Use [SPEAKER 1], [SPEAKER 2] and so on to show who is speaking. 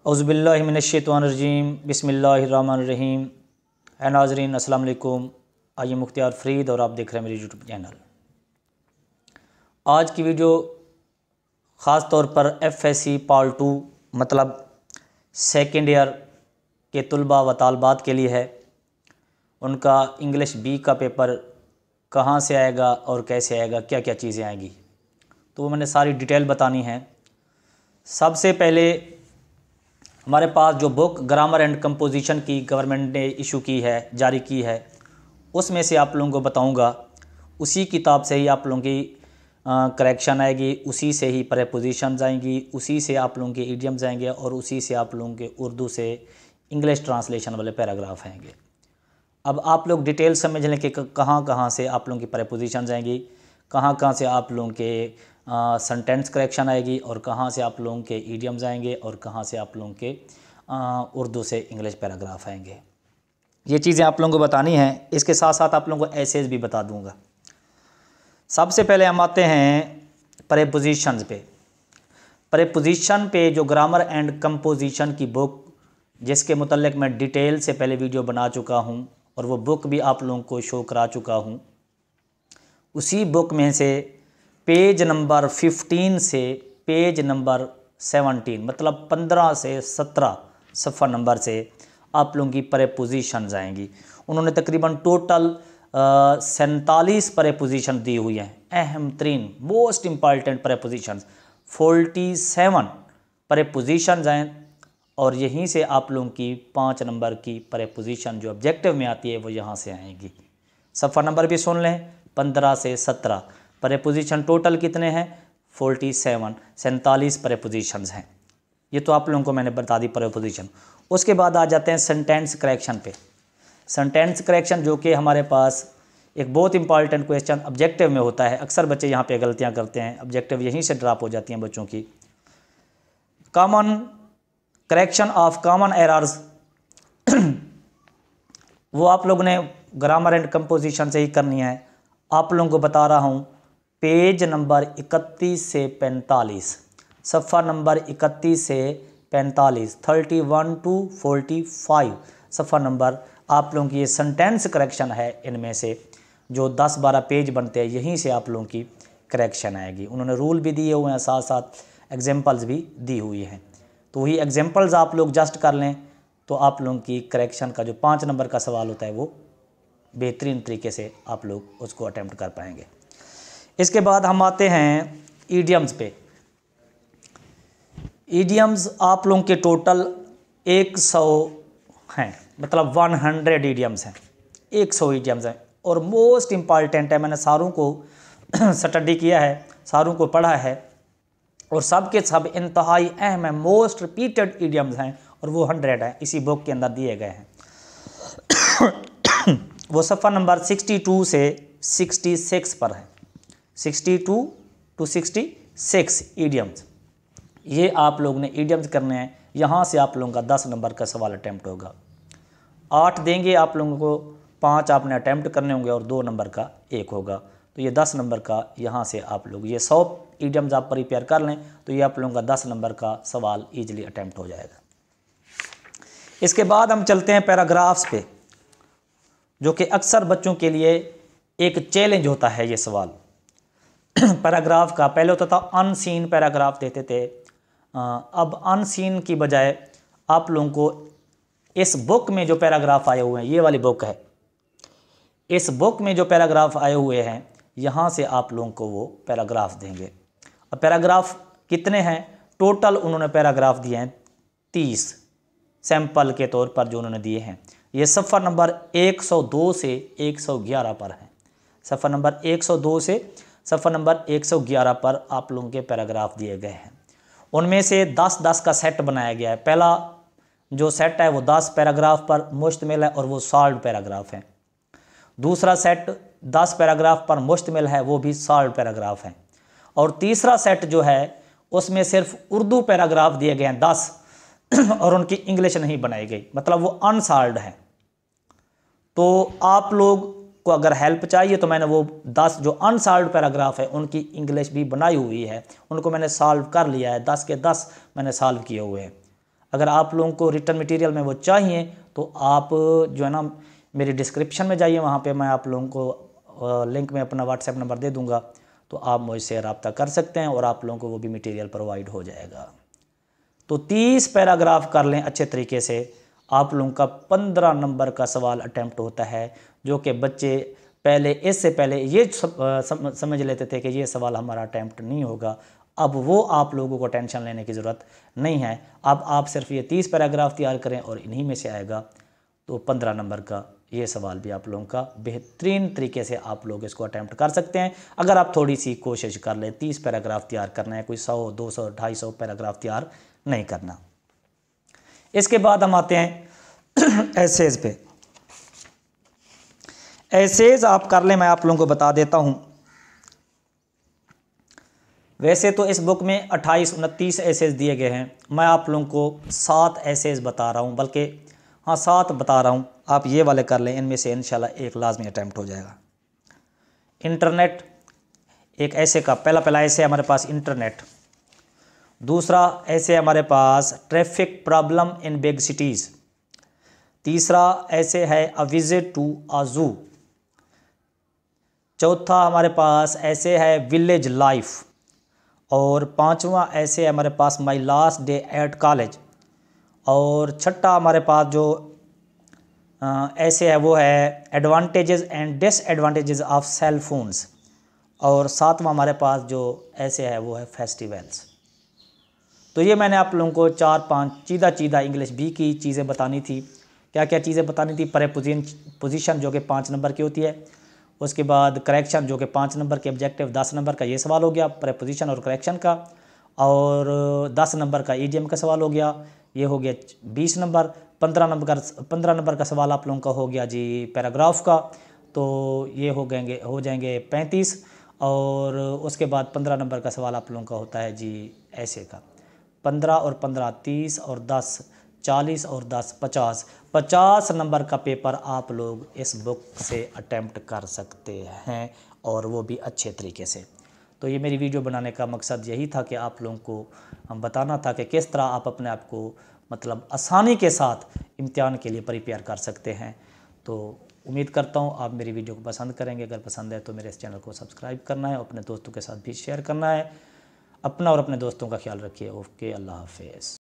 [SPEAKER 1] औज़ुबिल्लाहि मिनश्शैतानिर्रजीम बिस्मिल्लाहिर्रहमानिर्रहीम। है नाज़रीन अस्सलाम वालेकुम। आइए मुख्तियार फ़रीद और आप देख रहे हैं मेरी यूट्यूब चैनल। आज की वीडियो ख़ास तौर पर FSC पार्ट 2 मतलब सेकेंड ईयर के तलबा व तालबात के लिए है। उनका इंग्लिश B का पेपर कहाँ से आएगा और कैसे आएगा, क्या क्या चीज़ें आएंगी, तो वो मैंने सारी डिटेल बतानी है। सबसे पहले हमारे पास जो बुक ग्रामर एंड कंपोजिशन की गवर्नमेंट ने इशू की है, जारी की है, उसमें से आप लोगों को बताऊंगा। उसी किताब से ही आप लोगों की करेक्शन आएगी, उसी से ही प्रेपोजिशंस आएंगी, उसी से आप लोगों के इडियम्स आएंगे और उसी से आप लोगों के उर्दू से इंग्लिश ट्रांसलेशन वाले पैराग्राफ आएंगे। अब आप लोग डिटेल समझ लें कि कहाँ कहाँ से आप लोगों की प्रेपोजिशंस आएंगी, कहाँ कहाँ से आप लोगों के सेंटेंस करेक्शन आएगी और कहाँ से आप लोगों के इडियम्स आएंगे और कहाँ से आप लोगों के उर्दू से इंग्लिश पैराग्राफ आएंगे। ये चीज़ें आप लोगों को बतानी हैं। इसके साथ साथ आप लोगों को एसेज भी बता दूंगा। सबसे पहले हम आते हैं प्रेपोजिशंस पे। प्रेपोजिशन पे जो ग्रामर एंड कंपोजिशन की बुक, जिसके मुतल्लिक मैं डिटेल से पहले वीडियो बना चुका हूँ और वो बुक भी आप लोगों को शो करा चुका हूँ, उसी बुक में से पेज नंबर 15 से पेज नंबर 17 मतलब 15 से 17 सफ़ा नंबर से आप लोगों की प्रेपोजिशंस आएंगी। उन्होंने तकरीबन टोटल 47 प्रेपोजिशन दी हुई हैं। अहम तरीन मोस्ट इम्पॉर्टेंट प्रेपोजिशंस 47 प्रेपोजिशंस हैं और यहीं से आप लोगों की 5 नंबर की प्रेपोजिशन जो ऑब्जेक्टिव में आती है वो यहाँ से आएगी। सफ़ा नंबर भी सुन लें, 15 से 17 प्रेपोजिशन टोटल कितने हैं? 47 प्रेपोजिशंस हैं। ये तो आप लोगों को मैंने बता दी प्रेपोजिशन। उसके बाद आ जाते हैं सेंटेंस करेक्शन पे। सेंटेंस करेक्शन जो कि हमारे पास एक बहुत इंपॉर्टेंट क्वेश्चन ऑब्जेक्टिव में होता है। अक्सर बच्चे यहाँ पे गलतियाँ करते हैं, ऑब्जेक्टिव यहीं से ड्रॉप हो जाती हैं बच्चों की। Common correction of common errors वो आप लोगों ने ग्रामर एंड कंपोजिशन से ही करनी है। आप लोगों को बता रहा हूँ पेज नंबर 31 से 45, सफ़ा नंबर 31 से 45, 31 to 45 सफ़ा नंबर आप लोगों की ये सेंटेंस करेक्शन है। इनमें से जो 10-12 पेज बनते हैं यहीं से आप लोगों की करेक्शन आएगी। उन्होंने रूल भी दिए हुए हैं, साथ साथ एग्जांपल्स भी दी हुई हैं। तो वही एग्जांपल्स आप लोग जस्ट कर लें तो आप लोगों की करेक्शन का जो 5 नंबर का सवाल होता है वो बेहतरीन तरीके से आप लोग उसको अटेम्प्ट कर पाएंगे। इसके बाद हम आते हैं ईडियम्स पे। ईडियम्स आप लोगों के टोटल 100 हैं, मतलब 100 ईडियम्स हैं, 100 ईडियम्स हैं और मोस्ट इम्पॉर्टेंट है। मैंने सारों को स्टडी किया है, सारों को पढ़ा है और सब के सब इंतहाई अहम है, मोस्ट रिपीटेड ईडियम्स हैं और वो 100 हैं, इसी बुक के अंदर दिए गए हैं। वो सफ़ा नंबर 62 से 66 पर है, 62 to 66 ईडियम्स। ये आप लोगों ने ईडियम्स करने हैं। यहाँ से आप लोगों का 10 नंबर का सवाल अटैम्प्ट होगा। 8 देंगे आप लोगों को, 5 आपने अटैम्प्ट करने होंगे और 2 नंबर का 1 होगा। तो ये 10 नंबर का यहाँ से आप लोग ये 100 ईडियम्स आप प्रिपेयर कर लें तो ये आप लोगों का 10 नंबर का सवाल ईजिली अटैम्प्ट हो जाएगा। इसके बाद हम चलते हैं पैराग्राफ्स पे, जो कि अक्सर बच्चों के लिए एक चैलेंज होता है ये सवाल। पैराग्राफ का पहले होता था अनसीन पैराग्राफ देते थे, अब अनसीन की बजाय आप लोगों को इस बुक में जो पैराग्राफ आए हुए हैं, ये वाली बुक है, इस बुक में जो पैराग्राफ आए हुए हैं यहाँ से आप लोगों को वो पैराग्राफ देंगे। अब पैराग्राफ कितने हैं? टोटल उन्होंने पैराग्राफ दिए हैं 30 सैंपल के तौर पर जो उन्होंने दिए हैं। ये सफ़ा नंबर 102 से 111 पर है। सफ़ा नंबर 102 से सफ़ा नंबर 111 पर आप लोगों के पैराग्राफ दिए गए हैं। उनमें से 10-10 का सेट बनाया गया है। पहला जो सेट है वो 10 पैराग्राफ पर मुश्तमिल है और वो सॉल्व पैराग्राफ हैं। दूसरा सेट 10 पैराग्राफ पर मुश्तमिल है, वो भी सॉल्व पैराग्राफ हैं। और तीसरा सेट जो है उसमें सिर्फ उर्दू पैराग्राफ दिए गए हैं 10 और उनकी इंग्लिश नहीं बनाई गई, मतलब वो अनसॉल्व्ड है। तो आप लोग को अगर हेल्प चाहिए तो मैंने वो 10 जो अनसॉल्व्ड पैराग्राफ है उनकी इंग्लिश भी बनाई हुई है, उनको मैंने सॉल्व कर लिया है, 10 के 10 मैंने सॉल्व किए हुए हैं। अगर आप लोगों को रिटर्न मटेरियल में वो चाहिए तो आप जो है ना मेरी डिस्क्रिप्शन में जाइए, वहाँ पे मैं आप लोगों को लिंक में अपना व्हाट्सएप नंबर दे दूँगा, तो आप मुझसे रब्ता कर सकते हैं और आप लोगों को वो भी मटेरियल प्रोवाइड हो जाएगा। तो 30 पैराग्राफ कर लें अच्छे तरीके से, आप लोगों का 15 नंबर का सवाल अटैम्प्ट होता है, जो कि बच्चे पहले इससे पहले ये समझ लेते थे कि ये सवाल हमारा अटैम्प्ट नहीं होगा। अब वो आप लोगों को टेंशन लेने की ज़रूरत नहीं है। अब आप सिर्फ ये 30 पैराग्राफ तैयार करें और इन्हीं में से आएगा, तो 15 नंबर का ये सवाल भी आप लोगों का बेहतरीन तरीके से आप लोग इसको अटैम्प्ट कर सकते हैं, अगर आप थोड़ी सी कोशिश कर लें। 30 पैराग्राफ तैयार करना है, कोई 100, 200, 250 पैराग्राफ तैयार नहीं करना। इसके बाद हम आते हैं एसेज पे। एसेज आप कर लें, मैं आप लोगों को बता देता हूं। वैसे तो इस बुक में 28-29 एसेज दिए गए हैं, मैं आप लोगों को 7 एसेज बता रहा हूं, बल्कि हाँ 7 बता रहा हूं। आप ये वाले कर लें, इनमें से इंशाल्लाह एक लाजमी अटैम्प्ट हो जाएगा। इंटरनेट एक ऐसे का पहला ऐसे हमारे पास इंटरनेट। दूसरा ऐसे हमारे पास traffic problem in big cities. तीसरा ऐसे है अ विजिट टू अ जू। चौथा हमारे पास ऐसे है विलेज लाइफ। और पांचवा ऐसे है हमारे पास my last day at college. और छठा हमारे पास जो ऐसे है वो है advantages and disadvantages of cell phones. और सातवां हमारे पास जो ऐसे है वो है फेस्टिवल्स। तो ये मैंने आप लोगों को 4-5 चीदा इंग्लिश बी की चीज़ें बतानी थी। क्या क्या चीज़ें बतानी थी? प्रीपोजिशन जो कि 5 नंबर की होती है, उसके बाद करेक्शन जो कि 5 नंबर के, ऑब्जेक्टिव 10 नंबर का, ये सवाल हो गया प्रीपोजिशन और करेक्शन का। और 10 नंबर का ईडीएम का सवाल हो गया, ये हो गया 20 नंबर। 15 नंबर का सवाल आप लोगों का हो गया जी पैराग्राफ का, तो ये हो जाएंगे 35। और उसके बाद 15 नंबर का सवाल आप लोगों का होता है जी ऐसे का। 15 और 15 30 और 10 40 और 10 50 नंबर का पेपर आप लोग इस बुक से अटेम्प्ट कर सकते हैं, और वो भी अच्छे तरीके से। तो ये मेरी वीडियो बनाने का मकसद यही था कि आप लोगों को बताना था कि किस तरह आप अपने आप को मतलब आसानी के साथ इम्तिहान के लिए प्रिपेयर कर सकते हैं। तो उम्मीद करता हूँ आप मेरी वीडियो को पसंद करेंगे। अगर पसंद है तो मेरे इस चैनल को सब्सक्राइब करना है, अपने दोस्तों के साथ भी शेयर करना है। अपना और अपने दोस्तों का ख्याल रखिए। ओके, अल्लाह हाफिज़।